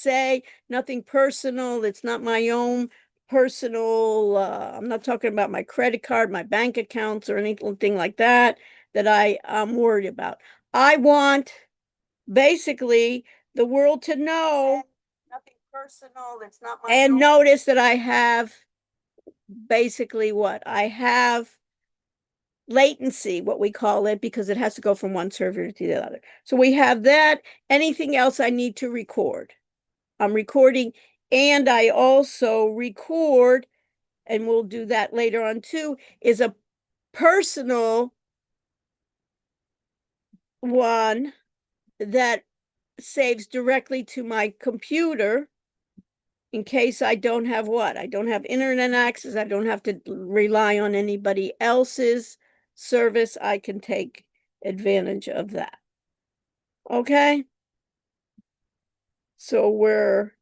say, nothing personal. It's not my own personal, I'm not talking about my credit card, my bank accounts, or anything like that I'm worried about. I want basically the world to know nothing personal. It's not my and own. Notice that I have basically what I have latency, what we call it, because it has to go from one server to the other. So we have that. Anything else I need to record? I'm recording, and I also record, and we'll do that later on too, is a personal one that saves directly to my computer in case I don't have what? I don't have internet access. I don't have to rely on anybody else's service. I can take advantage of that. Okay? So we're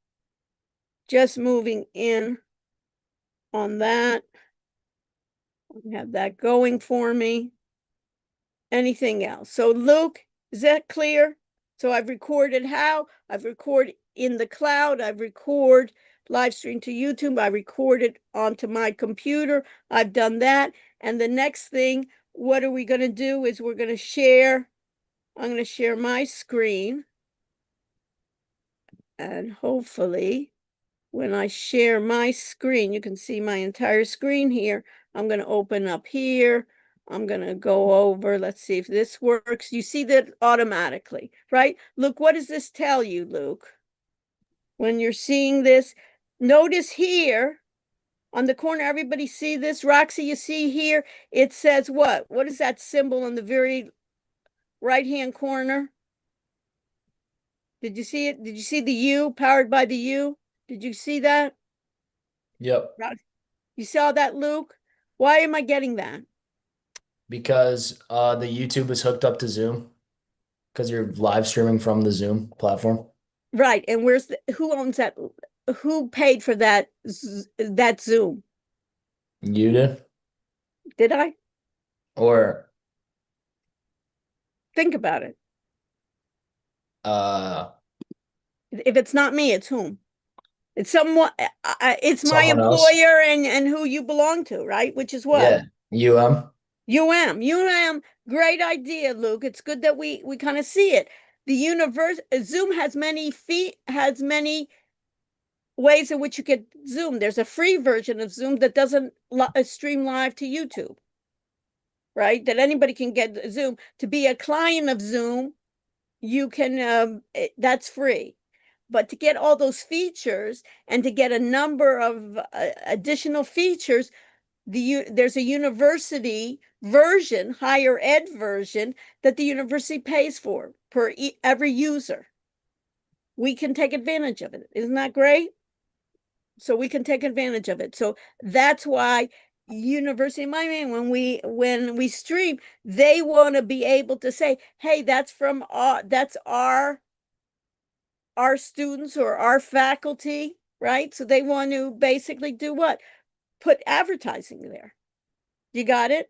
just moving in on that. I have that going for me. Anything else? So Luke, is that clear? So I've recorded how? I've recorded in the cloud. I've recorded live stream to YouTube. I recorded onto my computer. I've done that. And the next thing, what are we going to do is we're going to share. I'm going to share my screen. And hopefully when I share my screen, you can see my entire screen here. I'm going to open up here. I'm going to go over. Let's see if this works. You see that automatically, right? Luke, what does this tell you, Luke? When you're seeing this, notice here on the corner, everybody see this? Roxy, you see here, it says what? What is that symbol on the very right-hand corner? Did you see it? Did you see the U, powered by the U? Did you see that? Yep. You saw that, Luke? Why am I getting that? Because the YouTube is hooked up to Zoom because you're live streaming from the Zoom platform. Right. And who owns that? Who paid for that Zoom? You did? Did I? Or Think about it. uh If it's not me, it's whom? It's someone, it's my someone else? employer and who you belong to, right? Which is what? Yeah. UM? UM. Great idea, Luke. It's good that we kind of see it. The universe, Zoom has many ways in which you get Zoom. There's a free version of Zoom that doesn't stream live to YouTube, right? That anybody can get Zoom. To be a client of Zoom, you can, that's free. But to get all those features and to get a number of additional features, there's a university version, higher ed version, that the university pays for per every user. We can take advantage of it. Isn't that great? So we can take advantage of it. So that's why University of Miami, when we stream, they want to be able to say, hey, that's our students or our faculty, right? So they want to basically do what? Put advertising there. You got it?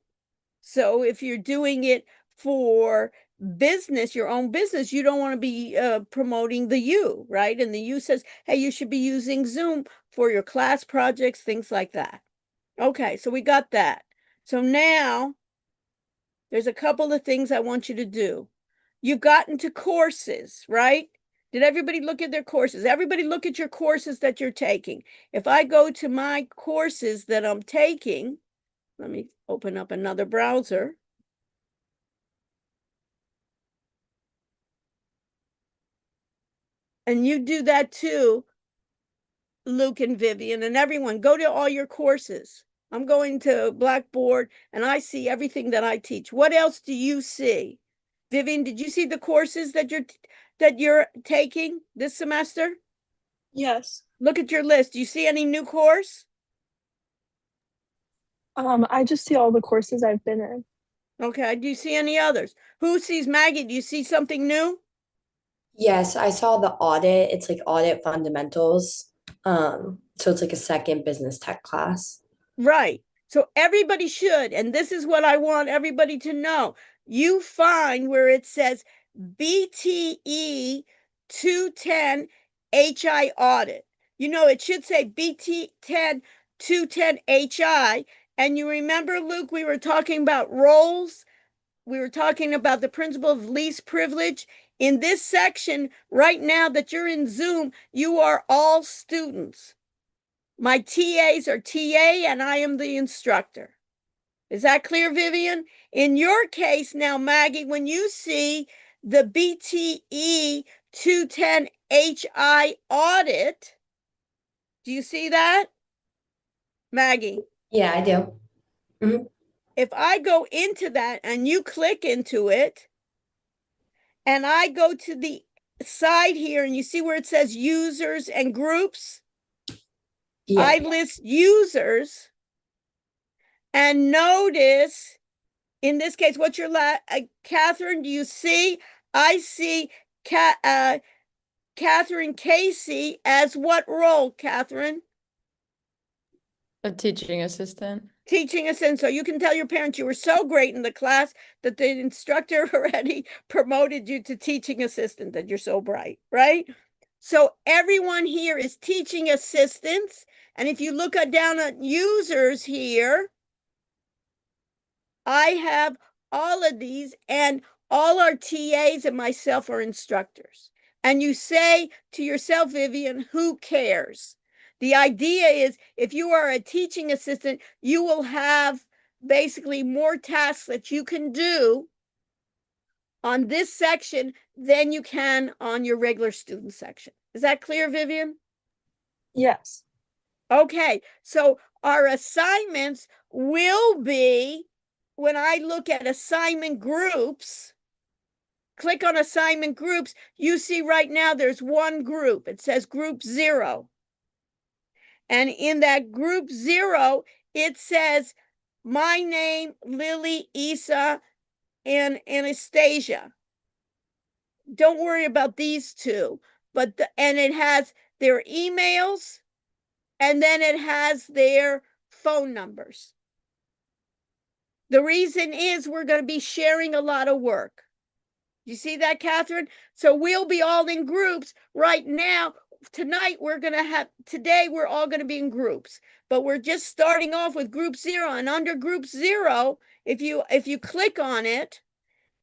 So if you're doing it for business, your own business, you don't want to be promoting the U, right? And the U says, hey, you should be using Zoom for your class projects, things like that. Okay, so we got that. So now there's a couple of things I want you to do. You've gotten to courses, right? Did everybody look at their courses? Everybody look at your courses that you're taking. If I go to my courses that I'm taking, let me open up another browser. And you do that too, Luke and Vivian and everyone. Go to all your courses. I'm going to Blackboard and I see everything that I teach. What else do you see? Vivian, did you see the courses that you're taking this semester? Yes. Look at your list. Do you see any new course? I just see all the courses I've been in. Okay. Do you see any others? Who sees Maggie? Do you see something new? Yes, I saw the audit. It's like audit fundamentals. So it's like a second business tech class. Right. So everybody should, and this is what I want everybody to know. You find where it says BTE 210 BTE210-HI audit. You know, it should say BTE210-HI. And you remember, Luke, we were talking about roles. We were talking about the principle of least privilege. In this section, right now that you're in Zoom, you are all students. My TAs are TA and I am the instructor. Is that clear, Vivian? In your case now, Maggie, when you see the BTE210-HI audit, do you see that? Maggie? Yeah, I do. If I go into that and you click into it, and I go to the side here and you see where it says users and groups, Yeah. I list users, and notice in this case, what's your Catherine, do you see? I see Catherine Casey as what role, Catherine? A teaching assistant. Teaching assistant. So you can tell your parents you were so great in the class that the instructor already promoted you to teaching assistant, that you're so bright, right? So everyone here is teaching assistants. And if you look down at users here, I have all of these, and all our TAs and myself are instructors. And you say to yourself, Vivian, who cares? The idea is if you are a teaching assistant, you will have basically more tasks that you can do on this section than you can on your regular student section. Is that clear, Vivian? Yes. Okay, so our assignments will be, when I look at assignment groups, click on assignment groups, you see right now there's one group. It says group 0. And in that group 0, it says my name, Lily, Isa, and Anastasia. Don't worry about these two, but and it has their emails, and then it has their phone numbers. The reason is we're going to be sharing a lot of work. You see that, Catherine? So we'll be all in groups right now. Tonight today we're all going to be in groups, but we're just starting off with group 0. And under group 0, if you click on it,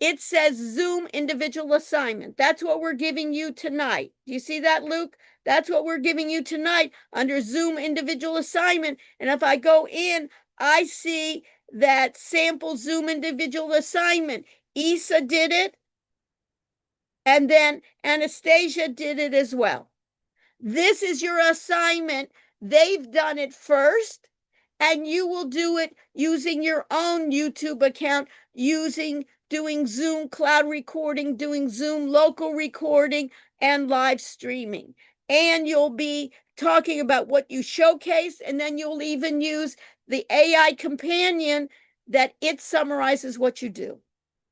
it says Zoom individual assignment. That's what we're giving you tonight. Do you see that, Luke? That's what we're giving you tonight under Zoom individual assignment. And if I go in, I see that sample Zoom individual assignment. Isa did it, and then Anastasia did it as well. This is your assignment. They've done it first, and you will do it using your own YouTube account, doing Zoom cloud recording, doing Zoom local recording, and live streaming. And you'll be talking about what you showcase, and then you'll even use the AI companion that it summarizes what you do.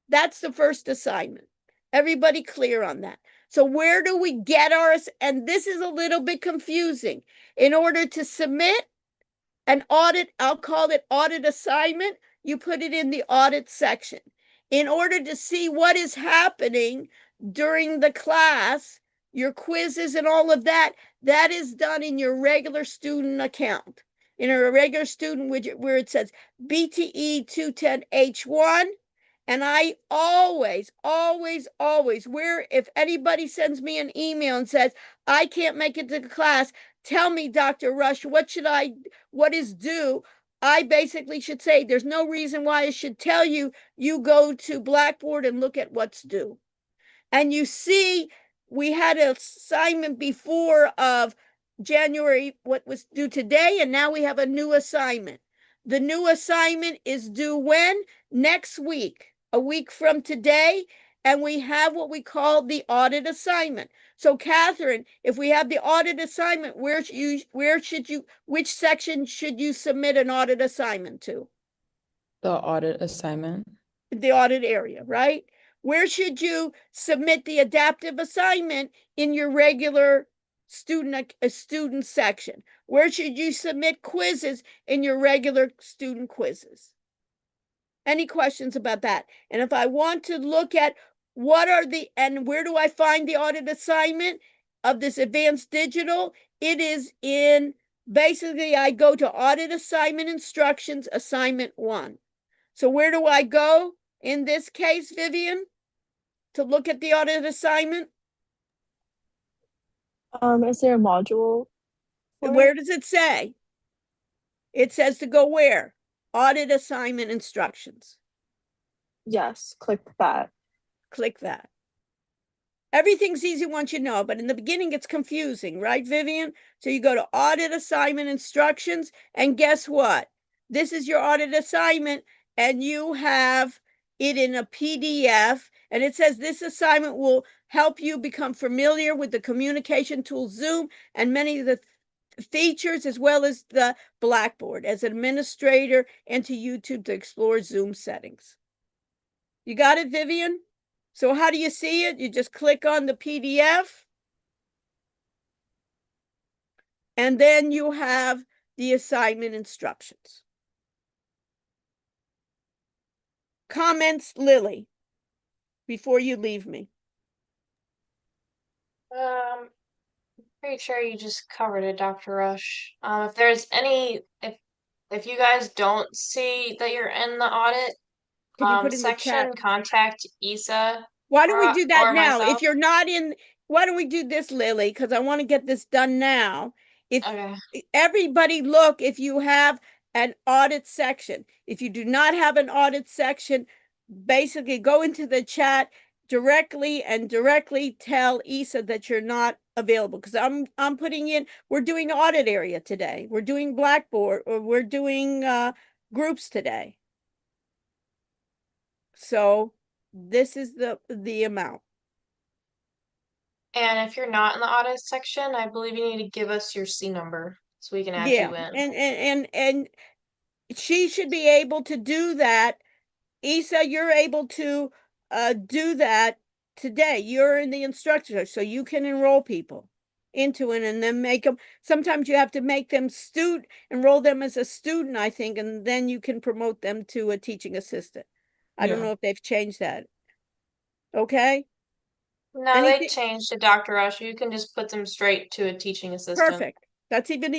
That's the first assignment. Everybody clear on that? So where do we get ours? And this is a little bit confusing. In order to submit an audit, I'll call it audit assignment, you put it in the audit section. In order to see what is happening during the class, your quizzes and all of that, that is done in your regular student account. In a regular student widget where it says BTE210-H1. And I always, where if anybody sends me an email and says, I can't make it to the class, tell me, Dr. Rush, what is due? I basically should say, there's no reason why I should tell you, you go to Blackboard and look at what's due. And you see, we had an assignment before of January, what was due today, and now we have a new assignment. The new assignment is due when? Next week. A week from today, and we have what we call the audit assignment. So, Catherine, if we have the audit assignment, which section should you submit an audit assignment to? The audit assignment. The audit area, right? Where should you submit the adaptive assignment in your regular student section? Where should you submit quizzes in your regular student quizzes? Any questions about that? And if I want to look at and where do I find the audit assignment? of this advanced digital, it is in, basically, I go to audit assignment instructions, assignment 1. So where do I go in this case, Vivian, to look at the audit assignment? Is there a module for Where it? does it say? It says to go where? Audit assignment instructions. Yes, click that. Click that. Everything's easy once you know, but in the beginning it's confusing, right, Vivian? So you go to audit assignment instructions, and guess what? This is your audit assignment, and you have it in a PDF, and it says this assignment will help you become familiar with the communication tool Zoom and many of the features, as well as the Blackboard as an administrator, and to YouTube to explore Zoom settings. You got it, Vivian? So how do you see it? You just click on the PDF, and then you have the assignment instructions. Comments, Lily, before you leave me. Pretty sure you just covered it, Dr. Rush. If there's any, if you guys don't see that you're in the audit Can you put in the chat? section, contact Isa Why don't we do that or now? If myself. you're not in, why don't we do this, Lily? Because I want to get this done now. If Okay. everybody look, if you have an audit section. If you do not have an audit section, basically go into the chat directly and directly tell Isa that you're not available, because I'm putting in, we're doing audit area today. We're doing Blackboard, or we're doing groups today. So this is the amount. And if you're not in the audit section, I believe you need to give us your C number so we can add Yeah, you in. and she should be able to do that. Isa, you're able to do that today. You're in the instructor, so you can enroll people into it and then make them. Sometimes you have to make them enroll them as a student, I think, and then you can promote them to a teaching assistant. I don't Yeah. know if they've changed that. Okay? No, they Anything? changed to Dr. Rush. You can just put them straight to a teaching assistant. Perfect. That's even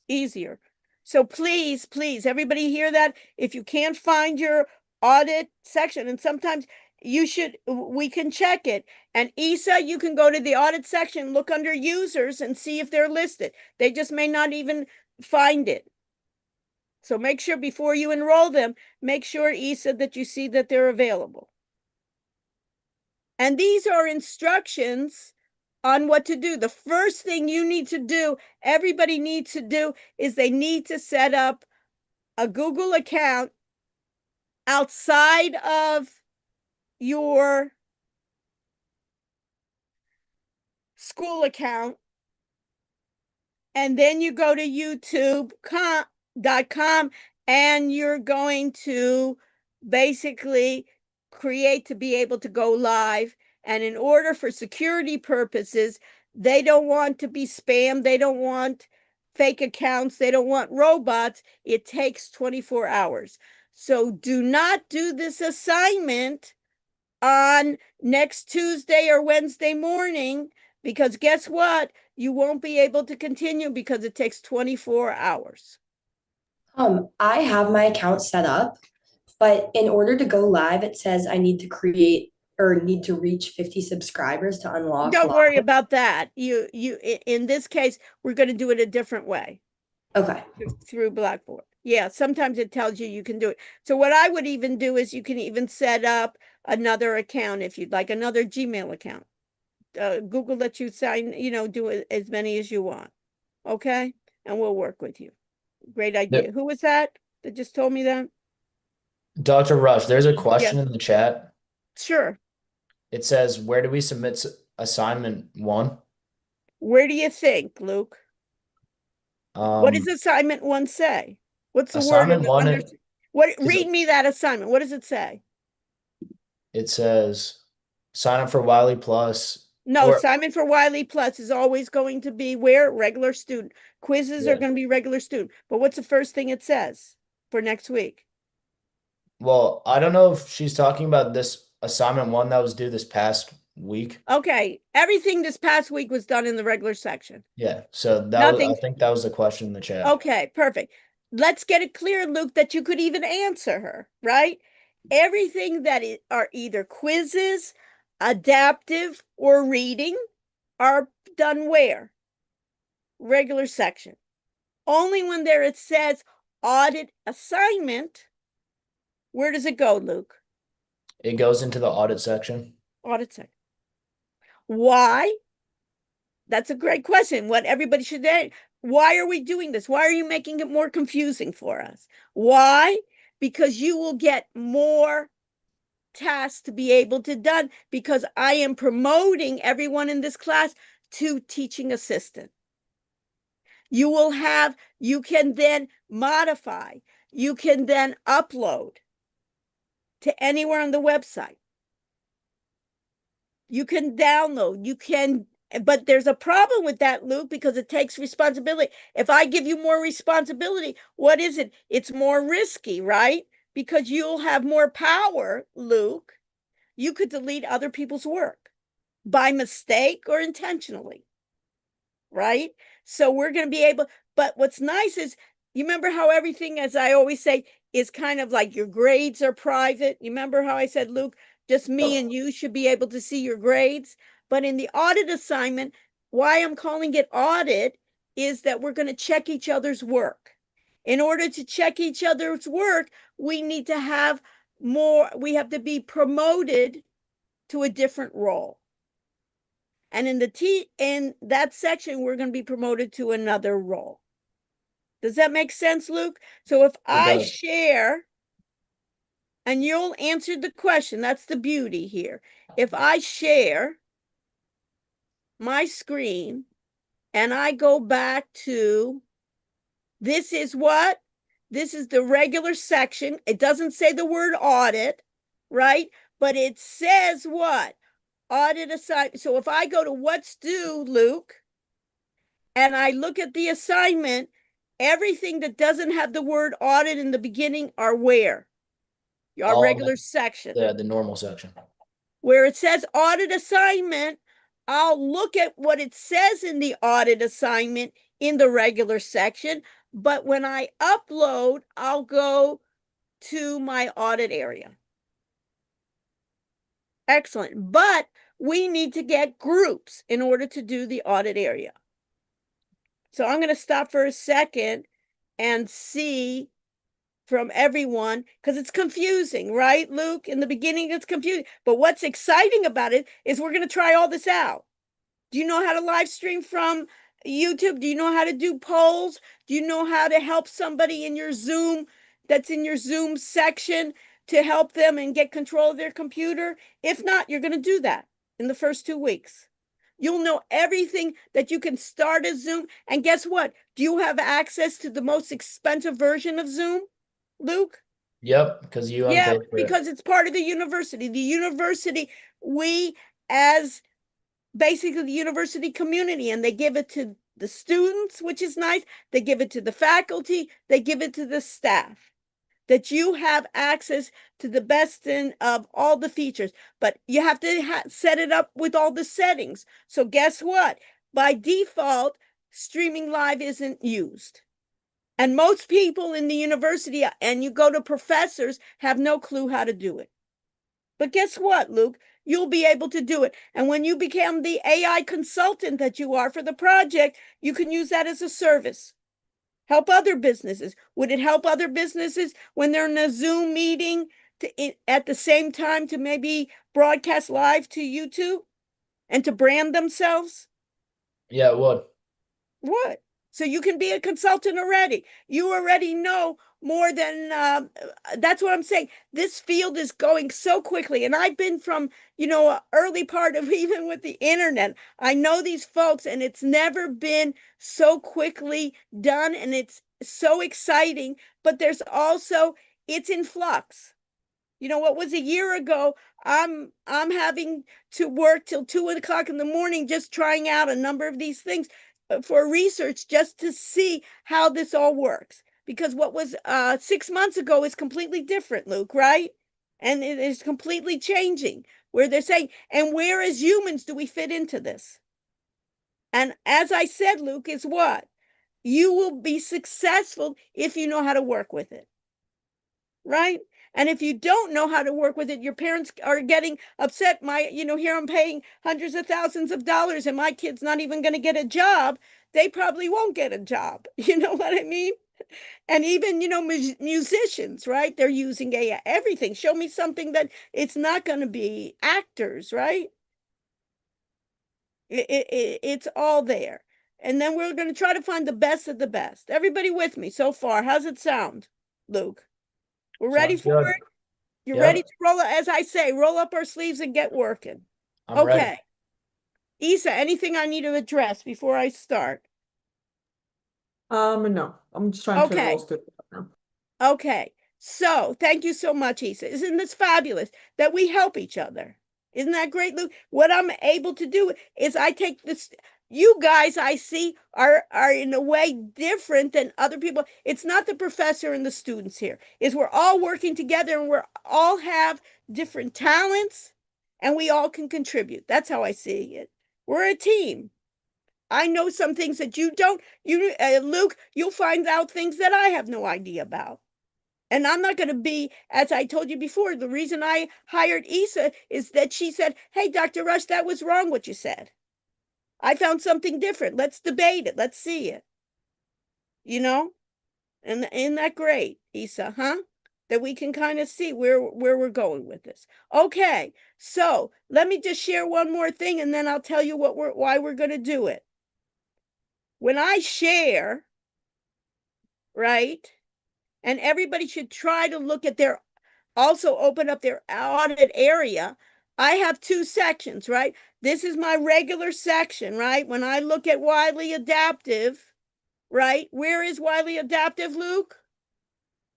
easier. So please, everybody hear that? If you can't find your audit section, and sometimes we can check it. And Isa, you can go to the audit section, look under users and see if they're listed. They just may not even find it. So make sure before you enroll them, make sure, Isa, that you see that they're available. And these are instructions on what to do. The first thing you need to do, everybody needs to do, is they need to set up a Google account outside of your school account. And then you go to youtube.com and you're going to basically create to be able to go live. And in order for security purposes, they don't want to be spammed. They don't want fake accounts. They don't want robots. It takes 24 hours. So do not do this assignment on next Tuesday or Wednesday morning, because guess what? You won't be able to continue because it takes 24 hours. I have my account set up, but in order to go live, it says I need to create or need to reach 50 subscribers to unlock. Don't worry about that. In this case, we're going to do it a different way. Okay. Through Blackboard. Yeah, sometimes it tells you can do it. So what I would even do is you can even set up another account if you'd like, another Gmail account. Google lets you sign, do as many as you want. Okay? And we'll work with you. Great idea. Yep. Who was that just told me that? Dr. Rush, there's a question in the chat. Sure. It says, where do we submit assignment 1? Where do you think, Luke? What does Um, assignment 1 say? What's the word? assignment 1, Read me that assignment. What does it say? it says sign up for Wiley Plus. No, or- assignment for Wiley Plus is always going to be where? Regular student. Quizzes are Yeah. going to be regular student. But what's the first thing it says for next week? Well, I don't know if she's talking about this assignment 1 that was due this past week. Okay, everything this past week was done in the regular section. Yeah. So Nothing. I think that was the question in the chat. Okay, perfect. Let's get it clear, Luke, that you could even answer her, right? Everything that are either quizzes, adaptive, or reading are done where? Regular section. Only when there it says audit assignment, where does it go, Luke? It goes into the audit section. Audit section. Why? That's a great question. What everybody should say. Why are we doing this? Why are you making it more confusing for us? Why? Because you will get more tasks to be able to done because I am promoting everyone in this class to teaching assistant. You will have, you can then modify, you can then upload to anywhere on the website. You can download, you can, but there's a problem with that, Luke, because it takes responsibility. If I give you more responsibility, what is it? It's more risky, right? Because you'll have more power, Luke. You could delete other people's work by mistake or intentionally, right? So we're going to be able, but what's nice is, you remember how everything, as I always say, is kind of like your grades are private. You remember how I said, Luke, just me and you should be able to see your grades. But in the audit assignment, why I'm calling it audit is that we're going to check each other's work. In order to check each other's work, we need to have more, we have to be promoted to a different role. And in that section, we're going to be promoted to another role. Does that make sense, Luke? So if I does. share, and you'll answer the question, that's the beauty here. If I share my screen and I go back to, this is what? This is the regular section. It doesn't say the word audit, right? But it says what? Audit assignment. So if I go to what's due, Luke, and I look at the assignment, everything that doesn't have the word audit in the beginning are where? Our regular section. Yeah, the normal section. Where it says audit assignment, I'll look at what it says in the audit assignment in the regular section. But when I upload, I'll go to my audit area. Excellent. But we need to get groups in order to do the audit area. So I'm going to stop for a second and see from everyone, because it's confusing, right, Luke? In the beginning, it's confusing. But what's exciting about it is we're going to try all this out. Do you know how to live stream from YouTube? Do you know how to do polls? Do you know how to help somebody in your Zoom that's in your Zoom section to help them and get control of their computer? If not, you're going to do that in the first 2 weeks. You'll know everything that you can start a Zoom. And guess what? Do you have access to the most expensive version of Zoom, Luke? Yep, because you Yeah, paid for it. because it's part of the university. The university, we as basically the university community, and they give it to the students, which is nice. They give it to the faculty. They give it to the staff, that you have access to the best of all the features, but you have to set it up with all the settings. So guess what? By default, streaming live isn't used. And most people in the university, and you go to professors, have no clue how to do it. But guess what, Luke? You'll be able to do it. And when you become the AI consultant that you are for the project, you can use that as a service. Help other businesses. Would it help other businesses when they're in a Zoom meeting at the same time to maybe broadcast live to YouTube and to brand themselves? Yeah, it would. What? So you can be a consultant already. You already know more than, that's what I'm saying. This field is going so quickly. And I've been from, early part of even with the internet. I know these folks, and it's never been so quickly done, and it's so exciting, but there's also, it's in flux. What was a year ago, I'm having to work till 2 o'clock in the morning, just trying out a number of these things for research, just to see how this all works. Because what was 6 months ago is completely different, Luke, right? And it is completely changing where they're saying, and where as humans do we fit into this? And as I said, Luke, is what? You will be successful if you know how to work with it. Right? And if you don't know how to work with it, your parents are getting upset. Here I'm paying hundreds of thousands of dollars and my kid's not even going to get a job. They probably won't get a job. You know what I mean? And even, musicians, right? They're using AI, everything. Show me something that it's not going to be actors, right? It's all there. And then we're going to try to find the best of the best. Everybody with me so far? How's it sound, Luke? We're ready Sounds for good. it? You're Yep. ready to roll, as I say, roll up our sleeves and get working. I'm ready. Okay. Isa, anything I need to address before I start? No, I'm just trying to Okay. enroll students now. Okay. So thank you so much, Isa. Isn't this fabulous that we help each other? Isn't that great, Luke? What I'm able to do is I take this. You guys I see are in a way different than other people. It's not the professor and the students here. Is we're all working together and we're all have different talents and we all can contribute. That's how I see it. We're a team. I know some things that you don't. Luke, you'll find out things that I have no idea about. And I'm not going to be, as I told you before, the reason I hired Isa is that she said, hey, Dr. Rush, that was wrong what you said. I found something different. Let's debate it. Let's see it. And isn't that great, Isa, huh? That we can kind of see where we're going with this. Okay, so let me just share one more thing and then I'll tell you why we're going to do it. When I share, right? And everybody should try to look at also open up their audit area. I have two sections, right? This is my regular section, right? When I look at Widely Adaptive, right? Where is Widely Adaptive, Luke?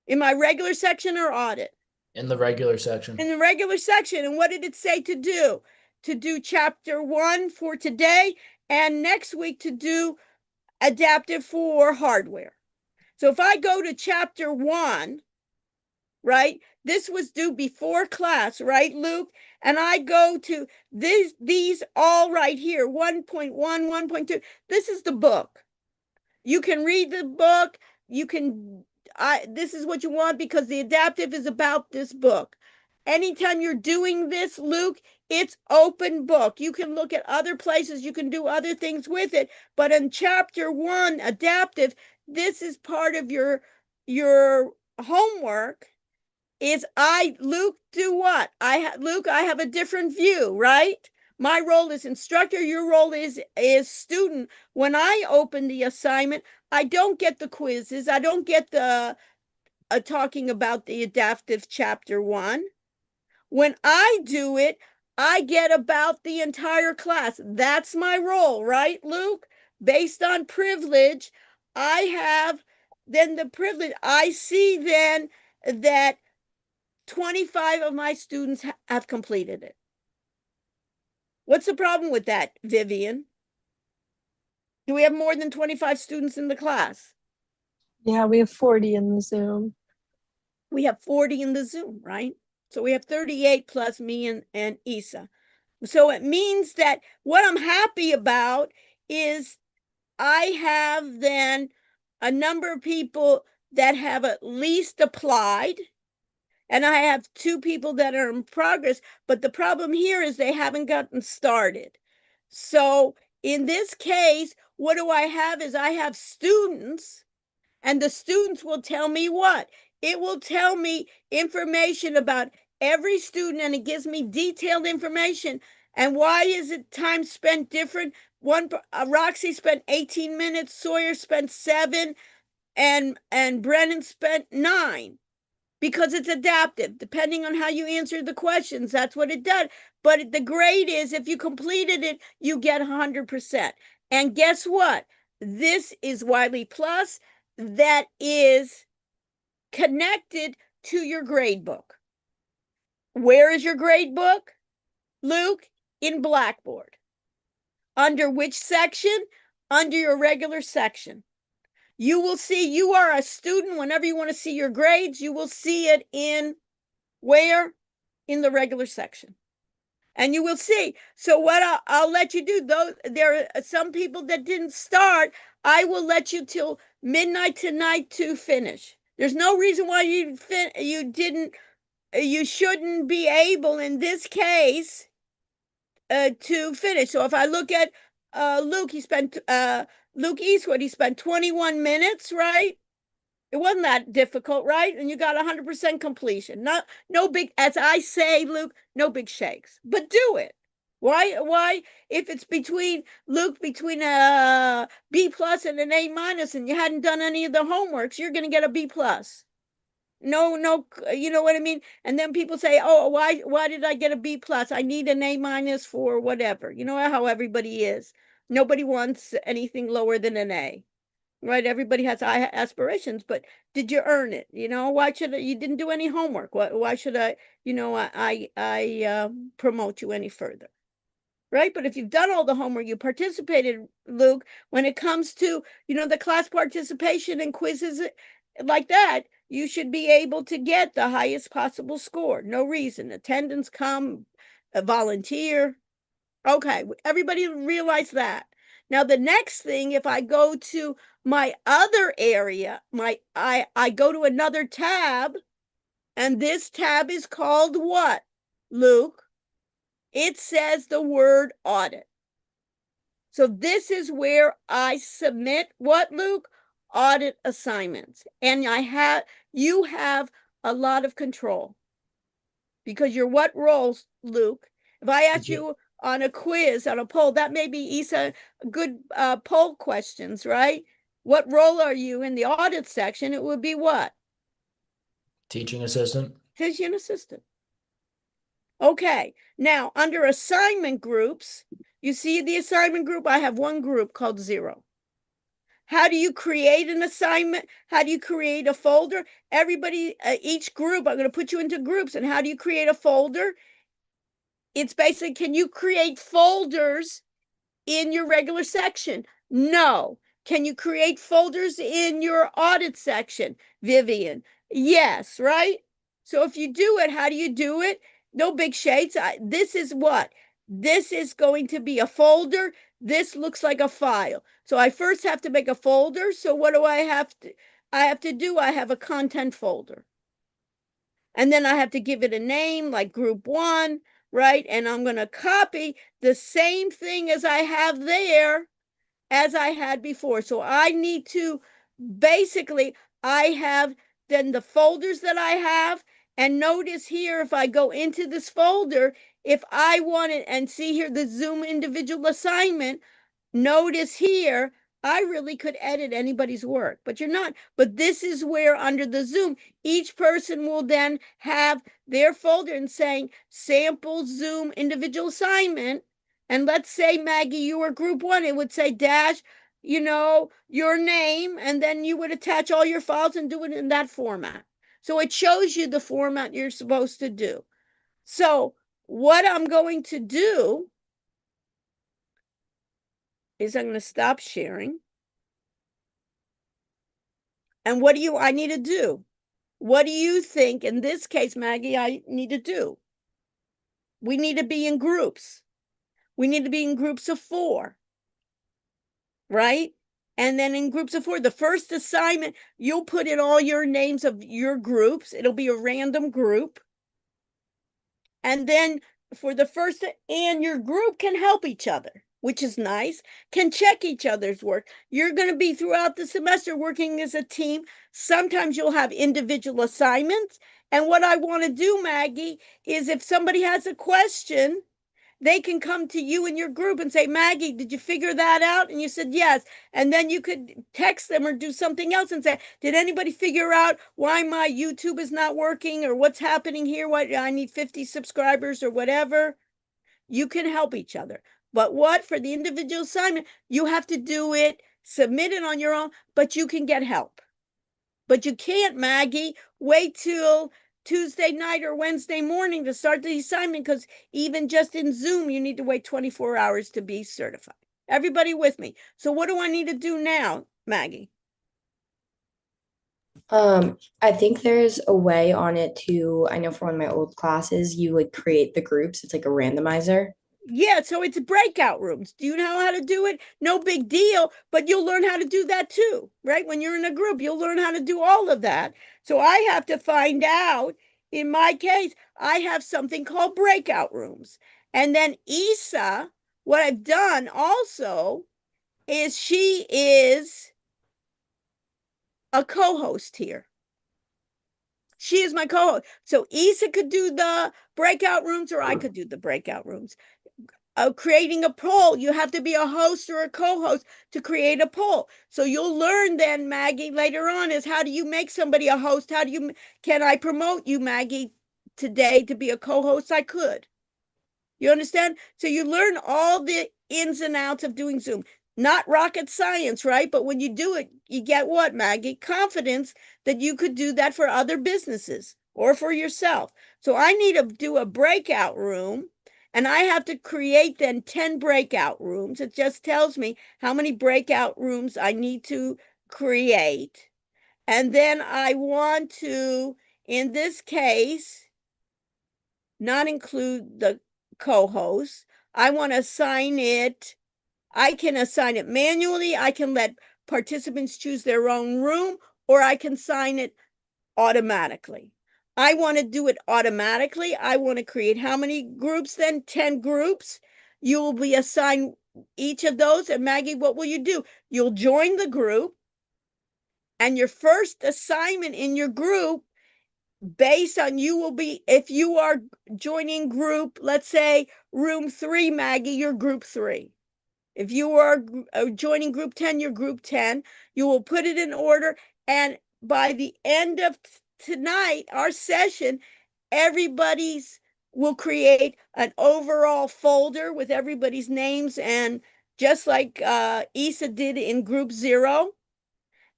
In my regular section or audit? In the regular section. In the regular section. And what did it say to do? To do chapter 1 for today and next week to do adaptive for hardware. So if I go to chapter 1, right? This was due before class, right, Luke? And I go to these all right here, 1.1, 1.2. This is the book. You can read the book. This is what you want because the adaptive is about this book. Anytime you're doing this, Luke, it's open book. You can look at other places. You can do other things with it. But in chapter 1, adaptive, this is part of your homework. Luke, do what? Luke, I have a different view, right? My role is instructor, your role is student. When I open the assignment, I don't get the quizzes. I don't get the talking about the adaptive chapter 1. When I do it, I get about the entire class. That's my role, right, Luke? Based on privilege, I have then the privilege. I see then that 25 of my students have completed it. What's the problem with that, Vivian? Do we have more than 25 students in the class? Yeah, we have 40 in the Zoom. We have 40 in the Zoom, right? So we have 38 plus me and Isa. So it means that what I'm happy about is I have then a number of people that have at least applied. And I have 2 people that are in progress, but the problem here is they haven't gotten started. So in this case, what do I have is I have students, and the students will tell me what? It will tell me information about every student, and it gives me detailed information. And why is it time spent different? Roxy spent 18 minutes, Sawyer spent 7, and Brennan spent 9. Because it's adaptive. Depending on how you answer the questions, that's what it does. But the grade is if you completed it, you get 100%. And guess what? This is Wiley Plus that is connected to your grade book. Where is your grade book, Luke? In Blackboard. Under which section? Under your regular section. You will see you are a student whenever you want to see your grades. You will see it in where? in the regular section. And you will see. So what I'll let you do, though, there are some people that didn't start. I will let you till midnight tonight to finish. There's no reason why you shouldn't be able in this case to finish. So if I look at Luke, Luke Eastwood, he spent 21 minutes, right? It wasn't that difficult, right? And you got 100% completion. No big, as I say, Luke, no big shakes, but do it. Why, if it's between a B plus and an A minus and you hadn't done any of the homeworks, you're going to get a B plus. No, you know what I mean? And then people say, oh, why did I get a B plus? I need an A minus for whatever. You know how everybody is. Nobody wants anything lower than an A. Right, everybody has aspirations, but did you earn it? You know, why should you didn't do any homework? Why should I, promote you any further? Right, but if you've done all the homework, you participated, Luke, when it comes to, the class participation and quizzes like that, you should be able to get the highest possible score. No reason. Attendance, come, volunteer. Okay, everybody realize that. Now, the next thing, if I go to my other area, I go to another tab, and this tab is called what, Luke? It says the word audit. So this is where I submit what, Luke? Audit assignments. And you have a lot of control because you're what roles, Luke? If I ask you on a quiz, on a poll, that may be Isa good poll questions, right? What role are you in the audit section? It would be what? Teaching assistant. Teaching assistant. Okay, now under assignment groups, you see the assignment group, I have one group called 0. How do you create an assignment? How do you create a folder? Everybody, each group, I'm going to put you into groups. And how do you create a folder? It's basically, can you create folders in your regular section? No. Can you create folders in your audit section, Vivian? Yes, right? So if you do it, how do you do it? No big shades. This is what? This is going to be a folder. This looks like a file. So I first have to make a folder. So what do I have to do? I have a content folder. And then I have to give it a name like group 1, right? And I'm going to copy the same thing as I have there as I had before. So I need to basically, I have then the folders that I have. And notice here, if I go into this folder, if I want it and see here the Zoom individual assignment, notice here, I really could edit anybody's work, but you're not. But this is where under the Zoom, each person will then have their folder and saying sample Zoom individual assignment. And let's say, Maggie, you were group 1, it would say dash, your name, and then you would attach all your files and do it in that format. So it shows you the format you're supposed to do. So what I'm going to do is I'm going to stop sharing. And what do I need to do? What do you think in this case, Maggie, I need to do? We need to be in groups. We need to be in groups of 4, right? And then in groups of 4, the first assignment, you'll put in all your names of your groups. It'll be a random group. And then for the first, and your group can help each other, which is nice, can check each other's work. You're going to be throughout the semester working as a team. Sometimes you'll have individual assignments. And what I want to do, Maggie, is if somebody has a question, they can come to you in your group and say, Maggie, did you figure that out? And you said, yes. And then you could text them or do something else and say, did anybody figure out why my YouTube is not working or what's happening here? Why I need 50 subscribers or whatever. You can help each other. But what for the individual assignment, you have to do it, submit it on your own, but you can get help. But you can't, Maggie, wait till Tuesday night or Wednesday morning to start the assignment, because even just in Zoom, you need to wait 24 hours to be certified. Everybody with me? So what do I need to do now, Maggie? I think there's a way on it to, I know for one of my old classes, you like create the groups. It's like a randomizer. Yeah, so it's breakout rooms. Do you know how to do it? No big deal, but you'll learn how to do that too, right? When you're in a group, you'll learn how to do all of that. So I have to find out, in my case, I have something called breakout rooms. And then Isa, what I've done also is she is a co-host here. She is my co-host. So Isa could do the breakout rooms or I could do the breakout rooms. Creating a poll, you have to be a host or a co-host to create a poll. So you'll learn then, Maggie, later on is how do you make somebody a host? Can I promote you, Maggie, today to be a co-host? I could. You understand? So you learn all the ins and outs of doing Zoom. Not rocket science, right? But when you do it, you get what, Maggie? Confidence that you could do that for other businesses or for yourself. So I need to do a breakout room and I have to create then 10 breakout rooms. It just tells me how many breakout rooms I need to create. And then I want to, in this case, not include the co-host. I want to assign it. I can assign it manually. I can let participants choose their own room, or I can assign it automatically. I want to do it automatically. I want to create how many groups then? 10 groups. You will be assigned each of those. And Maggie, what will you do? You'll join the group, and your first assignment in your group based on you will be, if you are joining group, let's say room 3, Maggie, you're group 3. If you are joining group 10, you're group 10. You will put it in order. And by the end of tonight, our session, everybody's will create an overall folder with everybody's names. And just like Isa did in group 0,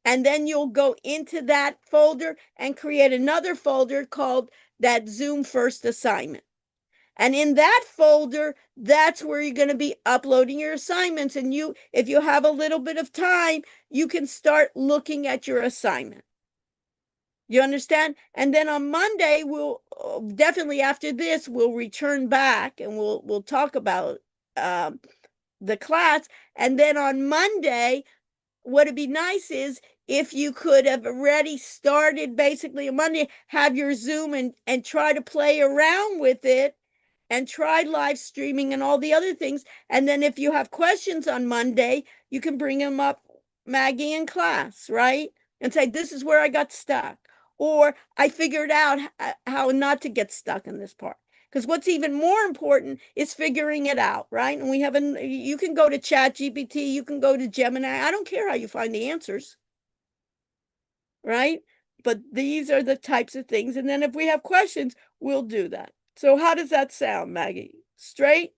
and then you'll go into that folder and create another folder called that Zoom first assignment. And in that folder, that's where you're going to be uploading your assignments. And if you have a little bit of time, you can start looking at your assignment. You understand? And then on Monday, we'll definitely after this, we'll return back and we'll talk about the class. And then on Monday, what'd be nice is if you could have already started basically on Monday, have your Zoom and try to play around with it and try live streaming and all the other things. And then if you have questions on Monday, you can bring them up, Maggie, in class, right? And say, this is where I got stuck. Or I figured out how not to get stuck in this part. Because what's even more important is figuring it out, right? And you can go to Chat GPT, you can go to Gemini. I don't care how you find the answers, right? But these are the types of things. And then if we have questions, we'll do that. So how does that sound, Maggie? Straight?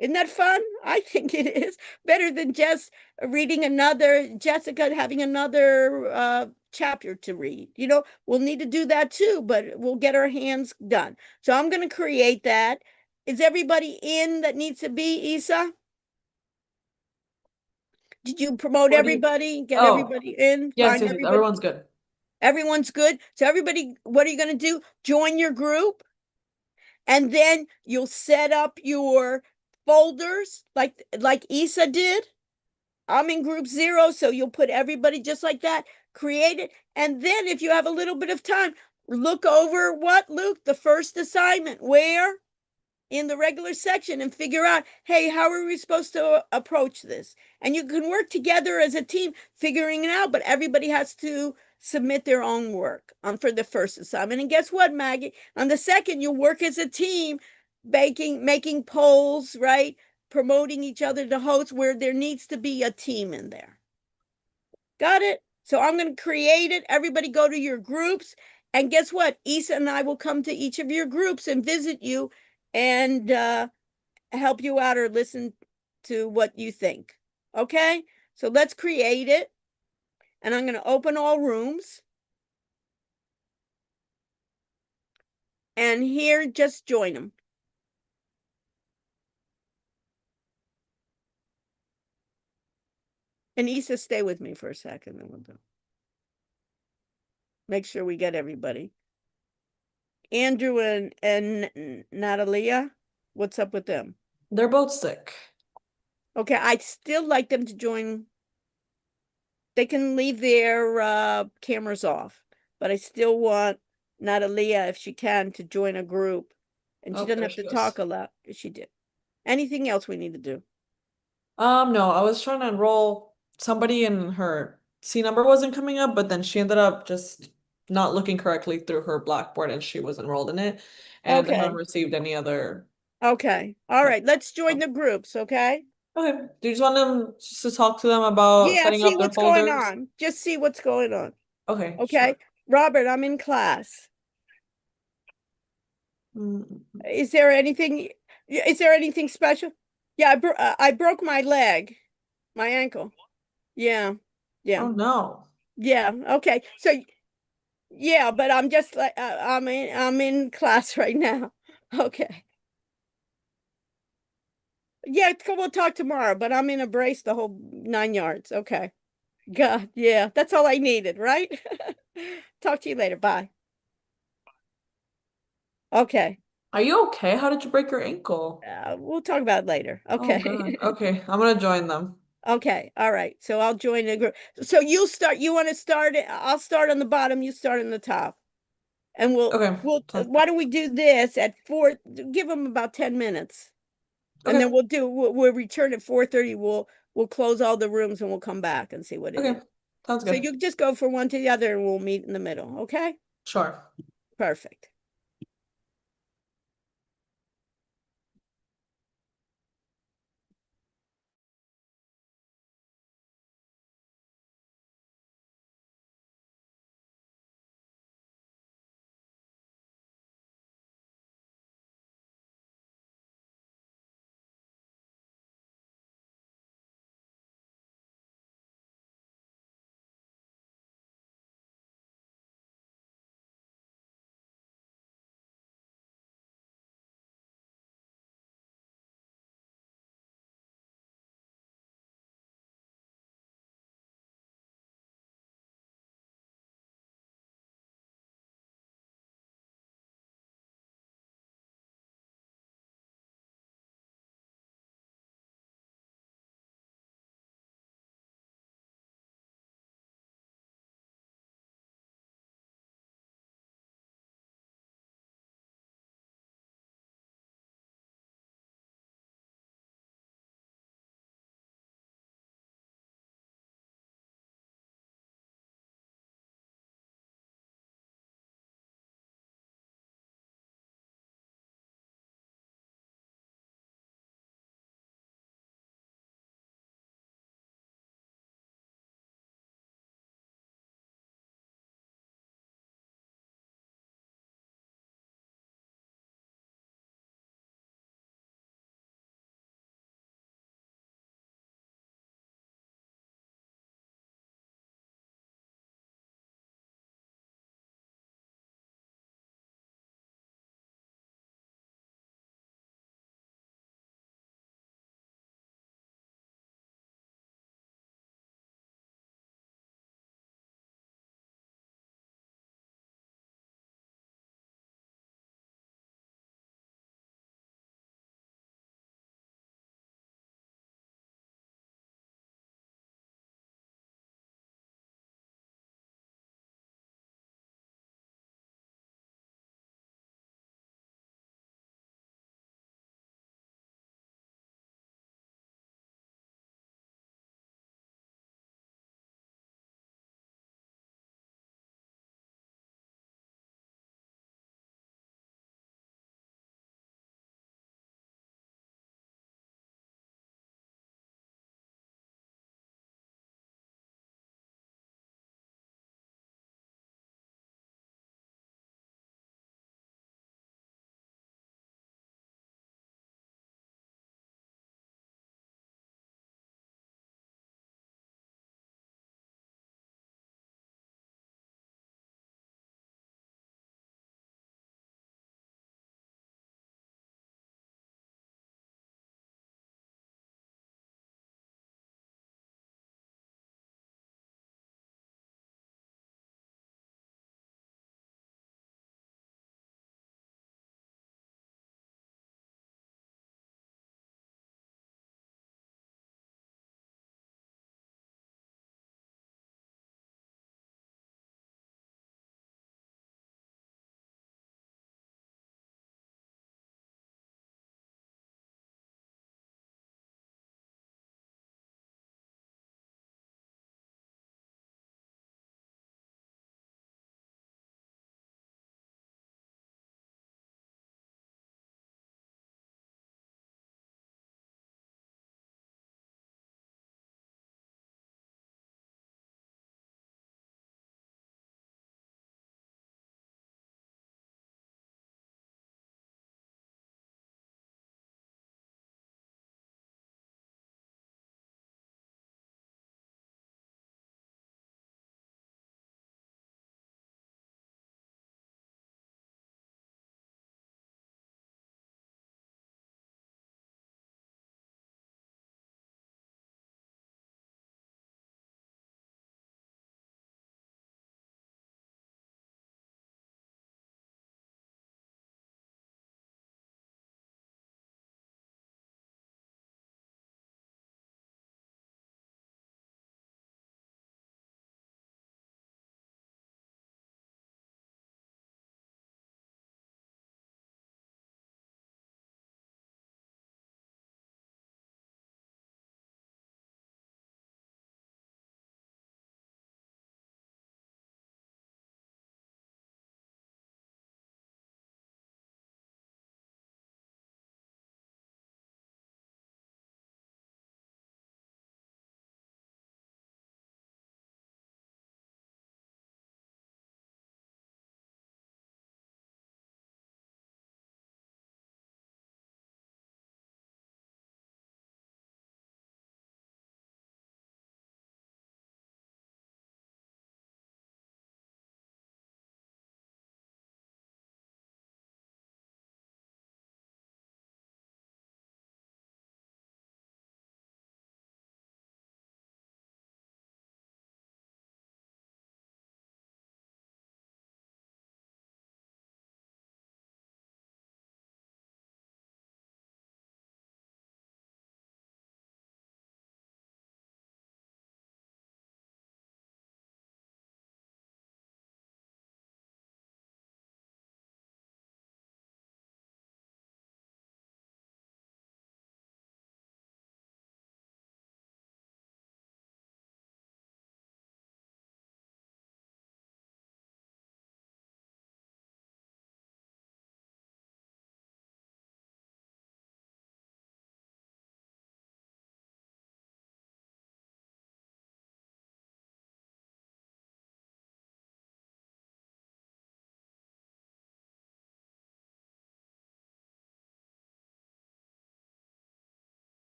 Isn't that fun? I think it is better than just reading Jessica having another chapter to read. We'll need to do that too, but we'll get our hands done. So I'm going to create that. Is everybody in that needs to be, Isa? Did you promote 40. everybody? Get Oh, everybody in? yes, Find yes, everybody? everyone's good. Everyone's good. So everybody, what are you going to do? Join your group. And then you'll set up your folders like Isa did. I'm in group 0, so you'll put everybody just like that, create it. And then if you have a little bit of time, look over what, Luke? The first assignment, where? In the regular section and figure out, hey, how are we supposed to approach this? And you can work together as a team figuring it out, but everybody has to submit their own work for the first assignment. And guess what, Maggie? On the second, you'll work as a team, making polls, right? Promoting each other to host where there needs to be a team in there. Got it? So I'm going to create it. Everybody go to your groups. And guess what? Isa and I will come to each of your groups and visit you and help you out or listen to what you think. Okay? So let's create it. And I'm going to open all rooms. And here, just join them. And Isa, stay with me for a second. And we'll go. make sure we get everybody. Andrew and Natalia, what's up with them? They're both sick. Okay, I'd still like them to join. They can leave their cameras off, but I still want Natalia, if she can, to join a group. And she Oh, doesn't there have to she talk goes. a lot. She did. Anything else we need to do? No, I was trying to enroll somebody and her C number wasn't coming up, but then she ended up just not looking correctly through her Blackboard and she was enrolled in it. And I Okay. haven't received any other. Okay. All right. Let's join the groups, okay? Okay. Do you just want them just to talk to them about Yeah, setting see up their what's going folders? on. Just see what's going on. Okay, Okay. sure. Robert, I'm in class. Mm, Is there anything special? Yeah, I broke my leg, my ankle. Yeah. Yeah. Oh no. Yeah. Okay. So yeah, but I'm just like I'm in class right now. Okay. Yeah, we'll talk tomorrow, but I'm in a brace the whole 9 yards. Okay. God, yeah, that's all I needed, right? Talk to you later. Bye. Okay. Are you okay? How did you break your ankle? We'll talk about it later. Oh Okay. God. Okay, I'm gonna join them. Okay. All right. So I'll join the group. So you'll start, you want to start it? I'll start on the bottom, you start on the top. And Okay. Sounds why don't we do this at 4, give them about 10 minutes. And then Okay. we'll return at 4:30. We'll close all the rooms and we'll come back and see what it Okay. is. Sounds So good. you just go from one to the other and we'll meet in the middle. Okay? Sure. Perfect.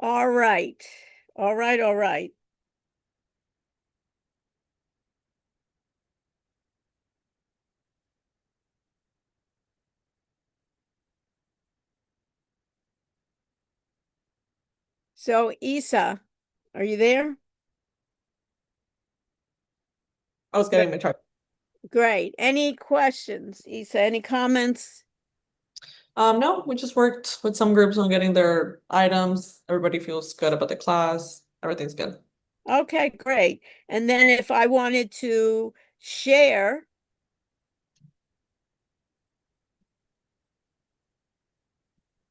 All right. All right, all right. So Isa, are you there? I was getting my chart. Great. Any questions, Isa? Any comments? No, we just worked with some groups on getting their items. Everybody feels good about the class. Everything's good. Okay, great. And then if I wanted to share,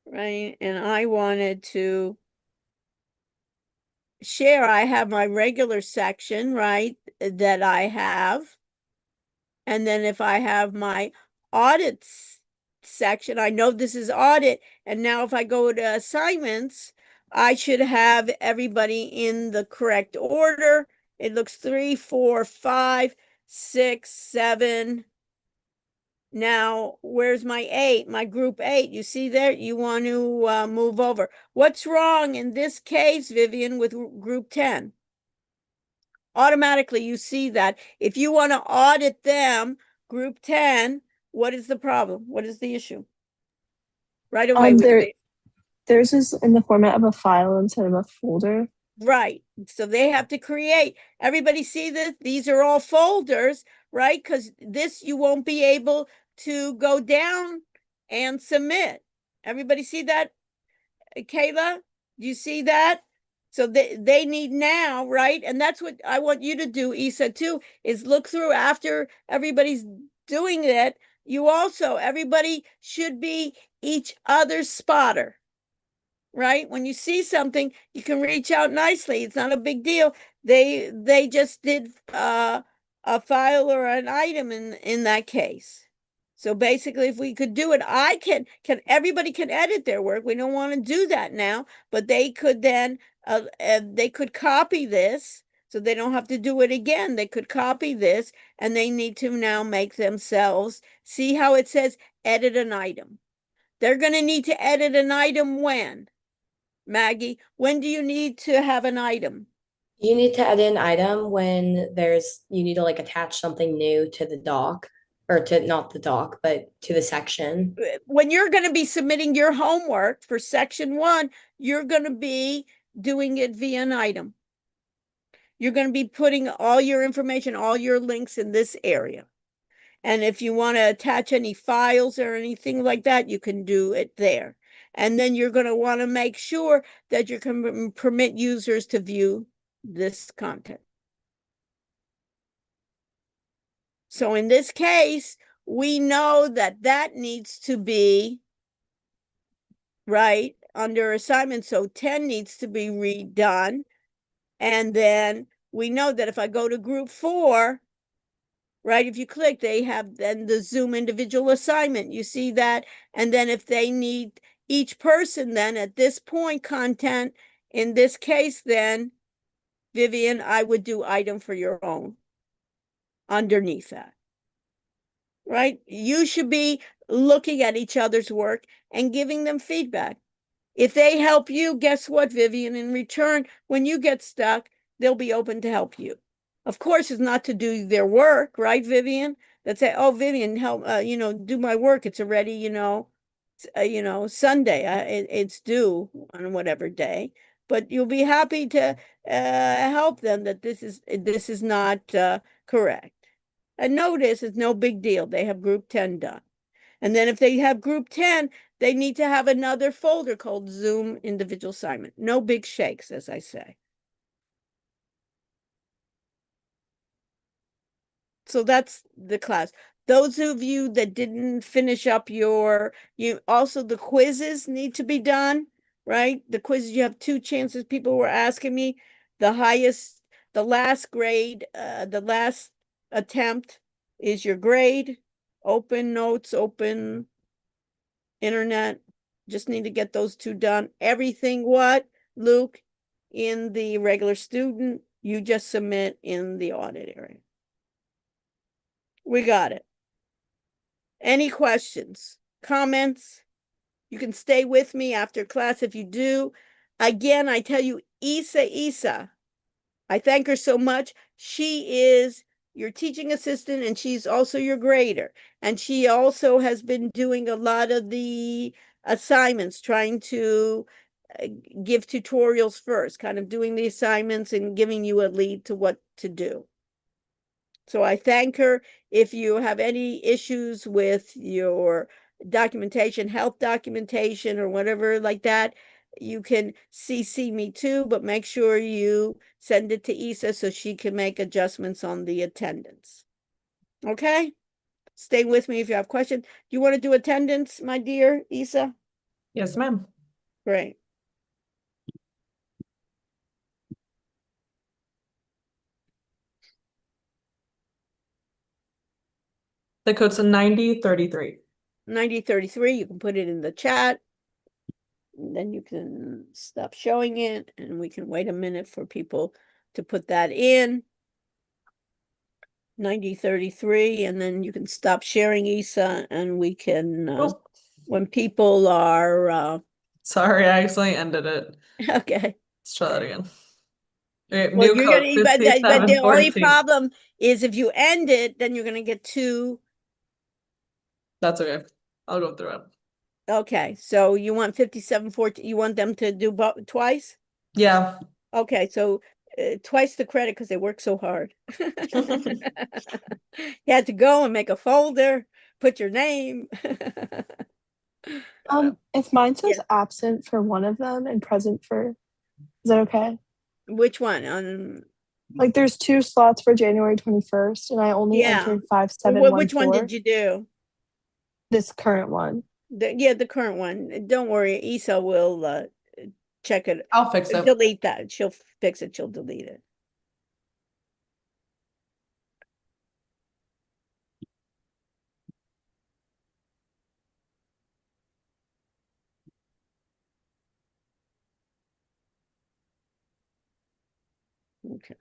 right, and I wanted to share, I have my regular section, right, that I have. And then if I have my audits section, I know this is audit. And now if I go to assignments, I should have everybody in the correct order. It looks 3, 4, 5, 6, 7. Now, where's my 8? My group 8. You see there? You want to move over. What's wrong in this case, Vivian, with group 10? Automatically, you see that. If you want to audit them, group 10, what is the problem? What is the issue? Right away, we say, Theirs is in the format of a file instead of a folder. right. So they have to create. Everybody see this? These are all folders, right? Because this you won't be able to go down and submit. Everybody see that? Kayla, do you see that? So they need now, right? And that's what I want you to do, Isa, too, is look through after everybody's doing it. You also, everybody should be each other's spotter, right? When you see something, you can reach out nicely. It's not a big deal. They just did a file or an item in that case. So basically, if we could do it, I can everybody can edit their work. We don't want to do that now, but they could then they could copy this so they don't have to do it again. They could copy this and they need to now make themselves see how it says edit an item. They're going to need to edit an item when? Maggie, when do you need to have an item? You need to add an item when you need to like attach something new to the doc, or to not the doc, but to the section. When you're going to be submitting your homework for section 1, you're going to be doing it via an item. You're going to be putting all your information, all your links in this area. And if you want to attach any files or anything like that, you can do it there. And then you're going to want to make sure that you can permit users to view this content. So in this case, we know that that needs to be right under assignment. So 10 needs to be redone. And then we know that if I go to group 4, right, if you click, they have then the Zoom individual assignment. You see that? And then if they need each person, then at this point, content, in this case, then, Vivian, I would do item for your own underneath that. Right? You should be looking at each other's work and giving them feedback. If they help you, guess what, Vivian? In return, when you get stuck, they'll be open to help you. Of course, it's not to do their work, right, Vivian? That say, oh, Vivian, help, do my work. It's already, Sunday. It's due on whatever day. But you'll be happy to help them that this is not correct. And notice it's no big deal. They have group 10 done. And then if they have group 10, they need to have another folder called Zoom individual assignment. No big shakes, as I say. So that's the class. Those of you that didn't finish up also the quizzes need to be done, right? The quizzes, you have 2 chances. People were asking me the last grade, the last attempt is your grade. Open notes, open internet. Just need to get those 2 done. Everything what, Luke, in the regular student, you just submit in the audit area. We got it. Any questions, comments? You can stay with me after class if you do. again, I tell you, Isa, I thank her so much. She is your teaching assistant and she's also your grader. And she also has been doing a lot of the assignments, trying to give tutorials first, kind of doing the assignments and giving you a lead to what to do. So I thank her. If you have any issues with your documentation, health documentation or whatever like that, you can CC me too, but make sure you send it to Isa so she can make adjustments on the attendance. Okay? Stay with me if you have questions. Do you want to do attendance, my dear Isa? Yes, ma'am. Great. The code's a 9033. 9033, you can put it in the chat. And then you can stop showing it and we can wait a minute for people to put that in. 9033, and then you can stop sharing Isa and we can, Oh, when people are, sorry, I accidentally ended it. okay. Let's try that again. Okay, Well, new you're code gonna, but the only 5714. problem is if you end it, then you're gonna get two. That's okay. I'll go through it. Okay, so you want 5714, you want them to do twice? Yeah. Okay, so twice the credit because they work so hard. You had to go and make a folder, put your name. If mine says Yeah. absent for one of them and present for, is that okay? Which one? Like there's two slots for January 21st and I only Yeah. entered Which one 5714. did you do? This current one. The current one. Don't worry, Isa will check it. I'll fix it. Delete that. She'll fix it. She'll delete it. Okay.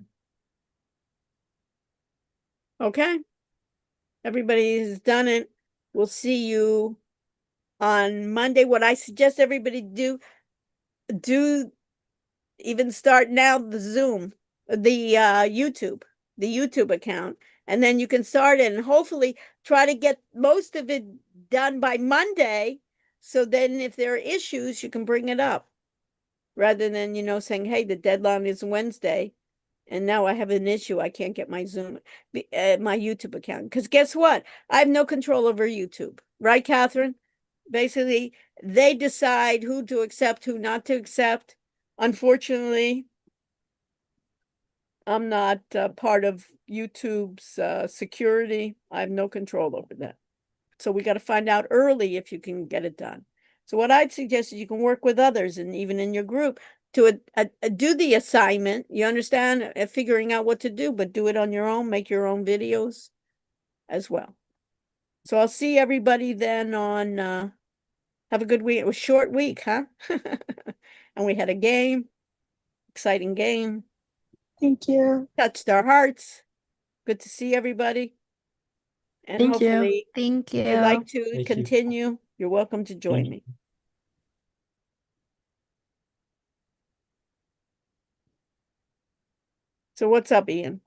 Okay. Everybody's done it. We'll see you on Monday. What I suggest everybody do even start now the Zoom, the the YouTube account, and then you can start it and hopefully try to get most of it done by Monday. So then if there are issues, you can bring it up rather than, saying, hey, the deadline is Wednesday. And now I have an issue. I can't get my my YouTube account. Because guess what? I have no control over YouTube. Right, Catherine? Basically, they decide who to accept, who not to accept. Unfortunately, I'm not part of YouTube's security. I have no control over that. So we got to find out early if you can get it done. So what I'd suggest is you can work with others and even in your group to do the assignment. You understand? Figuring out what to do, but do it on your own. Make your own videos as well. So I'll see everybody then on, have a good week. It was a short week, huh? And we had a game, exciting game. Thank you. Touched our hearts. Good to see everybody. And Thank you. hopefully, Thank if you'd like you. to Thank you. continue, you're welcome to join Thank me. So what's up, Ian?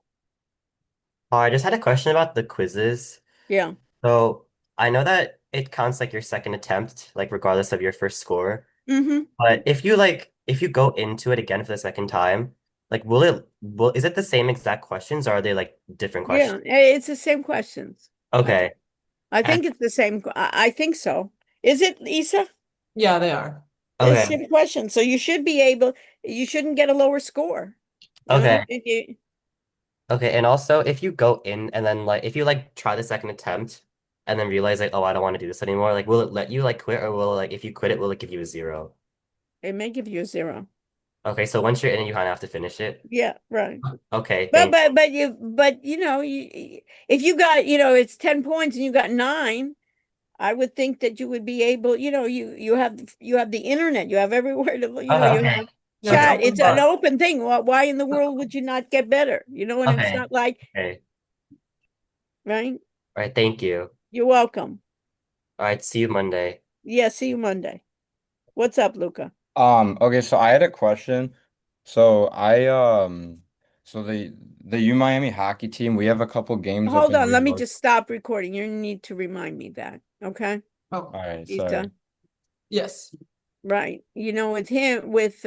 I just had a question about the quizzes. Yeah. So I know that it counts like your second attempt, like regardless of your first score. Mm-hmm. But if you go into it again for the second time, like is it the same exact questions or are they like different Yeah, questions? it's the same questions. Okay. I think it's the same. I think so. Is it, Lisa? Yeah, they are. It's Okay. same question. So you should be able, you shouldn't get a lower score. Okay. If you, Okay. And also if you go in and then like if you like try the second attempt and then realize like, oh, I don't want to do this anymore, like will it let you like quit or will like if you quit it, will it give you a 0? it may give you a 0. Okay, so once you're in, you kind of have to finish it. Yeah, right. Okay, thank But if you got, it's 10 points and you got 9, I would think that you would be able, you have the internet, you have everywhere to, you Okay. have Yeah, it's chat. open It's an book. open thing. Why in the world would you not get better? And it's Okay. not like, Okay. right? All right, thank you. You're welcome. All right, see you Monday. Yeah, see you Monday. What's up, Luca? Okay, so I had a question. So so the U Miami hockey team, we have a couple games up Hold in on, New let me York. just stop recording. You need to remind me that, okay? Oh, All right, Lisa, sorry. yes. right. You know, with him, with